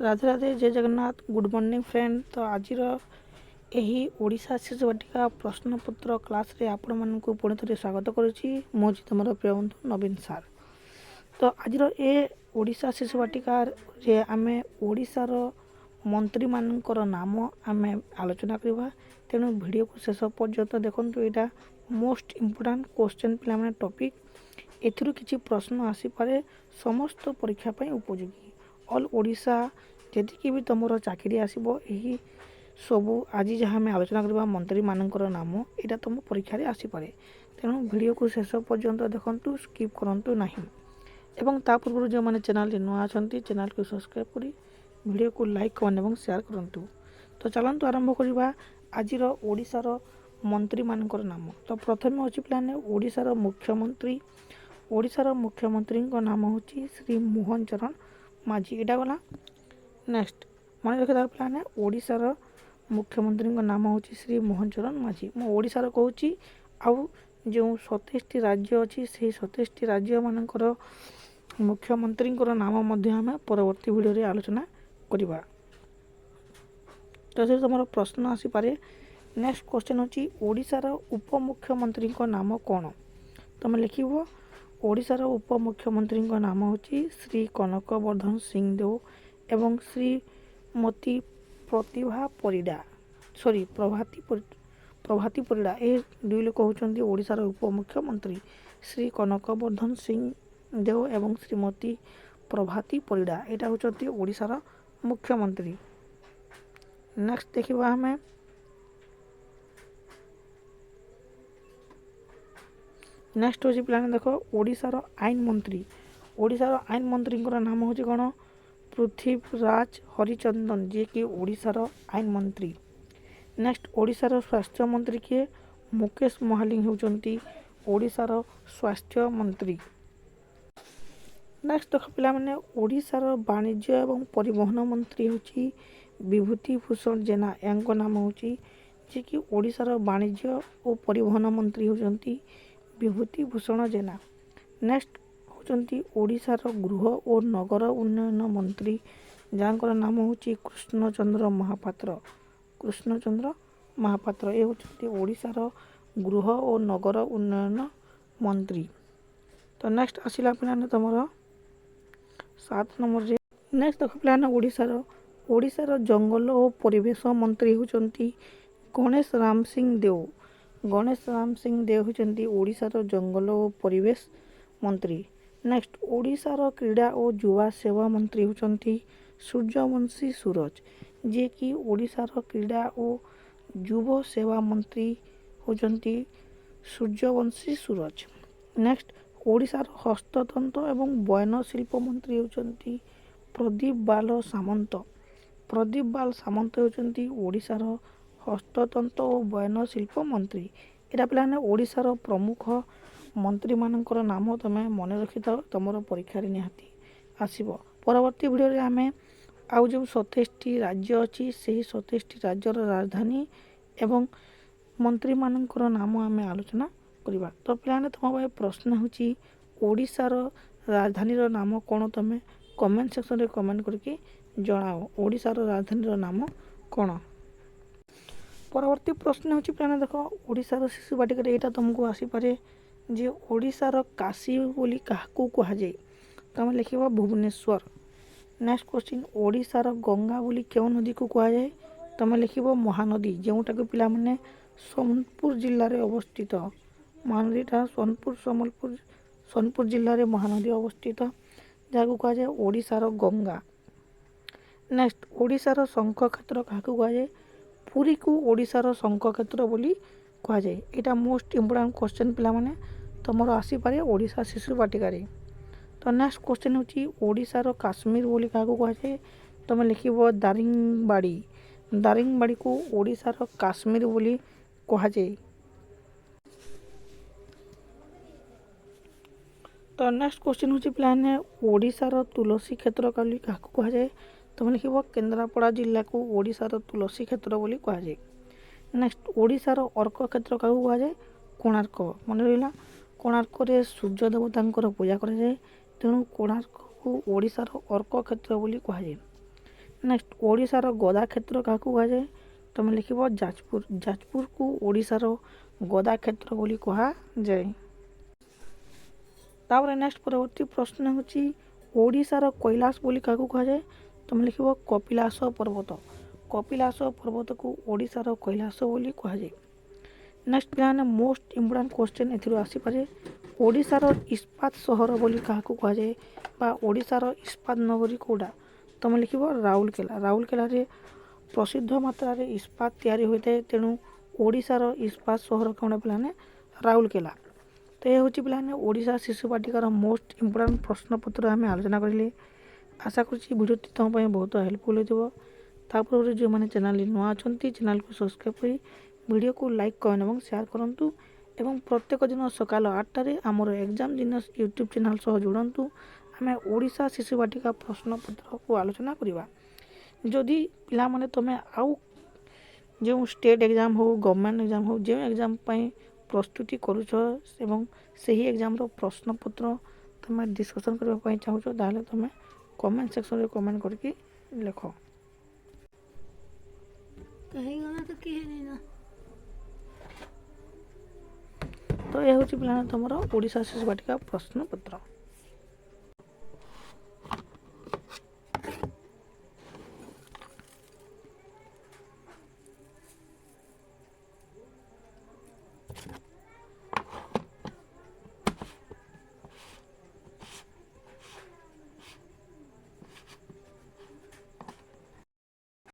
राधे राधे, जय Jagannath, good morning friend. तो आज यही ओडिशा शिशु बाटिका प्रश्नपत्र क्लास रे आपण मानक पुणी थे स्वागत करुच्ची। मुझे तुम प्रिय बंधु नवीन सार। तो आज ए ओडिशा शिशु बाटिका रे आमे ओडिशार मंत्री मानकर नाम आमे आलोचना करवा। तेणु वीडियो को शेष पर्यंत देखंतु। एटा मोस्ट इम्पोर्टेंट क्वेश्चन पिला माने टॉपिक। एथिरु किछि प्रश्न आसी पारे, समस्त परीक्षा पई उपयोगी। ऑल ओडिशा जदि भी तुम चाकरी आसो यही सबू आज जहाँ आम आलोचना करवा मंत्री मानकर नाम यहाँ तुम परीक्षा रे आसीपे। तेणु वीडियो को शेष पर्यंत देखंतु, स्किप करंतु नहीं। एवं ता पूर्व जो मैंने चैनल नुआ अच्छा चैनल को सब्सक्राइब करी वीडियो को लाइक कमेंट और शेयर करंतु। तो चलतु आरंभ करवा आज ओडिशार मंत्री मानकर नाम। तो प्रथम अच्छी प्लान ओडिशार मुख्यमंत्री। ओडिशार मुख्यमंत्री नाम हूँ श्री मोहन चरण माझी। एटा गला नेक्स्ट मन रखिदार प्लान ओडिशार मुख्यमंत्री नाम हूँ श्री मोहन चरण माझी। मो ओडिशार कहूँ आउ जो 27टी राज्य अच्छी से 27टी राज्य मानकर मुख्यमंत्री नाम आम परवर्ती वीडियो रे आलोचना करवा। तो तुम प्रश्न आसीपे। नेक्स्ट क्वेश्चन होची ओडिशार उपमुख्यमंत्री नाम कौन। तुम लिख ओडिशार उपमुख्यमंत्री नाम हूँ श्री कनक वर्धन सिंह देव एवं श्रीमती प्रतिभा परिडा प्रभाती परिडा। ये दुई लोक होती ओडिशार उपमुख्यमंत्री श्री कनक वर्धन सिंह देव एवं श्रीमती प्रभाती परिडा। यहाँ होती ओडिशार मुख्यमंत्री। नेक्स्ट देखा हमें नेक्स्ट हूँ प्लान देख ओडिशार आईन मंत्री। ओडिशार आईन मंत्री नाम हूँ कौन पृथ्वीराज हरिचंदन जी कि ओडिशार आईन मंत्री। नेक्स्ट ओडिशार स्वास्थ्य मंत्री किए मुकेश महालिंग होती ओडिशार स्वास्थ्य मंत्री। नेक्स्ट देख पिला माने ओडिशार वाणिज्य एवं परिवहन मंत्री होची विभूति भूषण जेना। यांको नाम होची जे कि ओडिशार वाणिज्य और परिवहन मंत्री होती विभूति भूषण जेना। नेक्स्ट होचंती ओडिशार गृह और नगर उन्नयन मंत्री जहाँकर नाम होची कृष्णचंद्र महापात्र। कृष्णचंद्र महापात्र ये होचंती ओडिशार गृह और नगर उन्नयन मंत्री। तो नेक्स्ट आसिला पिलाने तुमर 7 नंबर रे। नेक्स्ट देख पिलाने ओडिशार जंगल और परिवेश मंत्री होचंती गणेश राम सिंह देव। गणेश राम सिंह देव होचंती ओडिशार जंगल और परिवेश मंत्री। नेक्स्ट ओडिशार क्रीड़ा और युवा सेवा मंत्री होचंती सूर्यवंशी सूरज जे कि ओडिशार क्रीड़ा और युवा सेवा मंत्री होचंती सूर्यवंशी सूरज। नेक्स्ट ओडिशार हस्ततंत्र एवं बयन शिल्प मंत्री होचंती प्रदीप बाल सामंत। प्रदीप बाल सामंत होचंती ओडिशार हस्ततंत्र और बयन शिल्प मंत्री। एटा पिलाने ओडिशार प्रमुख मंत्री मानकर नाम तुम्हें मन रखि था तुम परीक्षा निहाती आसब। परवर्ती वीडियो रे आमे आउ जो 27टी राज्य अच्छी से 27टी राज्यर राजधानी एवं मंत्री मानकर नाम आम आलोचना करवा। तो पिलाने तुम प्रश्न होची ओडिशार राजधानी नाम कौन। तुम्हें कमेंट सेक्शन रे कमेंट करके जनाओ ओडिशार राजधानी नाम कौन। परवर्ती प्रश्न होची पिलाने देख ओडिशार शिशु बाटिका यहाँ तुमको आसीपे जे ओडिशार काशी बोली काहाकू कहुए। तुम लिख भुवनेश्वर। नेक्स्ट क्वेश्चन ओडिशार गंगा बोली क्यों नदी को कहुए। तुम लिख महानदी जोटा को पिला माने सोनपुर जिले में अवस्थित। महानदीटा सोनपुर जिले में महानदी अवस्थित जहाँ कहुए ओडिशार गंगा। नेक्स्ट ओडिशार शंख क्षेत्र क्या कहुए। पुरी को ओडिशार शंख क्षेत्र बोली कहुए। यहाँ मोस्ट इम्पोर्टेंट क्वेश्चन पिला माने तुमर आसीपे ओडिशा शिशु बाटिका रे। तो नेक्स्ट क्वेश्चन होची ओडिशार काश्मीर बोली क्या कहुए। तुम लिख दारिंगबाड़ी। दारिंगबाड़ी को ओडिशार काश्मीर बोली कहुए। तो नेक्स्ट क्वेश्चन होची प्लान ओडिशार तुलसी क्षेत्र बोली क्या कहुए। तुम लिख केन्द्रापड़ा जिला को ओडिशार तुलसी क्षेत्र बोली कहुए। नेक्स्ट ओडिशार अर्क क्षेत्र क्या कहुए। कोणार्क। मन रहा कोणार्क रे सूर्य देवता पूजा कराए तेणु कोणार्क को ओडिशार अर्क क्षेत्र बोली कहुए। ନେକ୍ସଟ ଓଡ଼ିଶାର ଗଦା କ୍ଷେତ୍ର କାହାକୁ କୁହାଯାଏ? ତୁମେ ଲେଖିବ ଯାଜପୁର। ଯାଜପୁରକୁ ଓଡ଼ିଶାର ଗଦା କ୍ଷେତ୍ର ବୋଲି କୁହାଯାଏ। ତାପରେ ନେକ୍ସଟ ପରବର୍ତ୍ତୀ ପ୍ରଶ୍ନ ହେଉଛି ଓଡ଼ିଶାର କୈଳାସ ବୋଲି କାହାକୁ କୁହାଯାଏ? ତୁମେ ଲେଖିବ କପିଳାସ ପର୍ବତ। କପିଳାସ ପର୍ବତକୁ ଓଡ଼ିଶାର କୈଳାସ ବୋଲି କୁହାଯାଏ। ନେକ୍ସଟ ପିଲାମାନେ ମୋଷ୍ଟ ଇମ୍ପୋର୍ଟାଣ୍ଟ କ୍ୱେଶ୍ଚନ୍ ଏଥିରୁ ଆସିପାରେ ଓଡ଼ିଶାର ଇସ୍ପାତ ସହର ବୋଲି କାହାକୁ କୁହାଯାଏ ବା ଓଡ଼ିଶାର ଇସ୍ପାତ ନଗରୀ କେଉଁଟା? ତୁମେ ଲେଖିବ ରାଉରକେଲା। ରାଉରକେଲାରେ ପ୍ରସିଦ୍ଧ ମାତ୍ରାରେ ଇସ୍ପାତ ତିଆରି ହୋଇଥାଏ, ତେଣୁ ଓଡ଼ିଶାର ଇସ୍ପାତ ସହର କେଉଁଟା ପିଲାମାନେ? ରାଉରକେଲା। ତ ଏ ହେଉଛି ପିଲାମାନେ ଓଡ଼ିଶା ଶିଶୁ ବାଟିକାର ମୋଷ୍ଟ ଇମ୍ପୋର୍ଟାଣ୍ଟ ପ୍ରଶ୍ନପତ୍ର ଆମେ ଆଲୋଚନା କରିଲେ। ଆଶା କରୁଛି ଭିଡ଼ିଓଟି ତୁମ ପାଇଁ ବହୁତ ହେଲ୍ପଫୁଲ୍ ହୋଇଥିବ। ତାପରେ ଯେଉଁମାନେ ଚ୍ୟାନେଲରେ ନୂଆ ଅଛନ୍ତି ଚ୍ୟାନେଲକୁ ସବସ୍କ୍ରାଇବ୍ କରି ଭିଡ଼ିଓକୁ ଲାଇକ୍ କମେଣ୍ଟ ଏବଂ ସେୟାର କରନ୍ତୁ ଏବଂ ପ୍ରତ୍ୟେକ ଦିନ ସକାଳ 8ଟାରେ ଆମର ଏକ୍ଜାମ୍ ଜିନିୟସ୍ ୟୁଟ୍ୟୁବ୍ ଚ୍ୟାନେଲ୍ ସହ ଯୋଡ଼ନ୍ତୁ। ଆମେ ଓଡ଼ିଶା ଶିଶୁ ବାଟିକା ପ୍ରଶ୍ନପତ୍ରକୁ ଆଲୋଚନା କରିବା। ଯଦି ପିଲାମାନେ ତୁମେ ଆଉ ଯେଉଁ ଷ୍ଟେଟ୍ ଏକ୍ଜାମ୍ ହେଉ, ଗଭର୍ଣ୍ଣମେଣ୍ଟ ଏକ୍ଜାମ୍ ହେଉ, ଯେଉଁ ଏକ୍ଜାମ୍ ପାଇଁ ପ୍ରସ୍ତୁତି କରୁଛ ଏବଂ ସେହି ଏକ୍ଜାମ୍ର ପ୍ରଶ୍ନପତ୍ର ତୁମେ ଡିସ୍କସନ୍ କରିବା ପାଇଁ ଚାହୁଁଛ, ତାହେଲେ ତୁମେ କମେଣ୍ଟ ସେକ୍ସନରେ କମେଣ୍ଟ କରିକି ଲେଖ। ତ ଏ ହେଉଛି ପିଲାମାନେ ତୁମର ଓଡ଼ିଶା ଶିଶୁ ବାଟିକା ପ୍ରଶ୍ନପତ୍ର।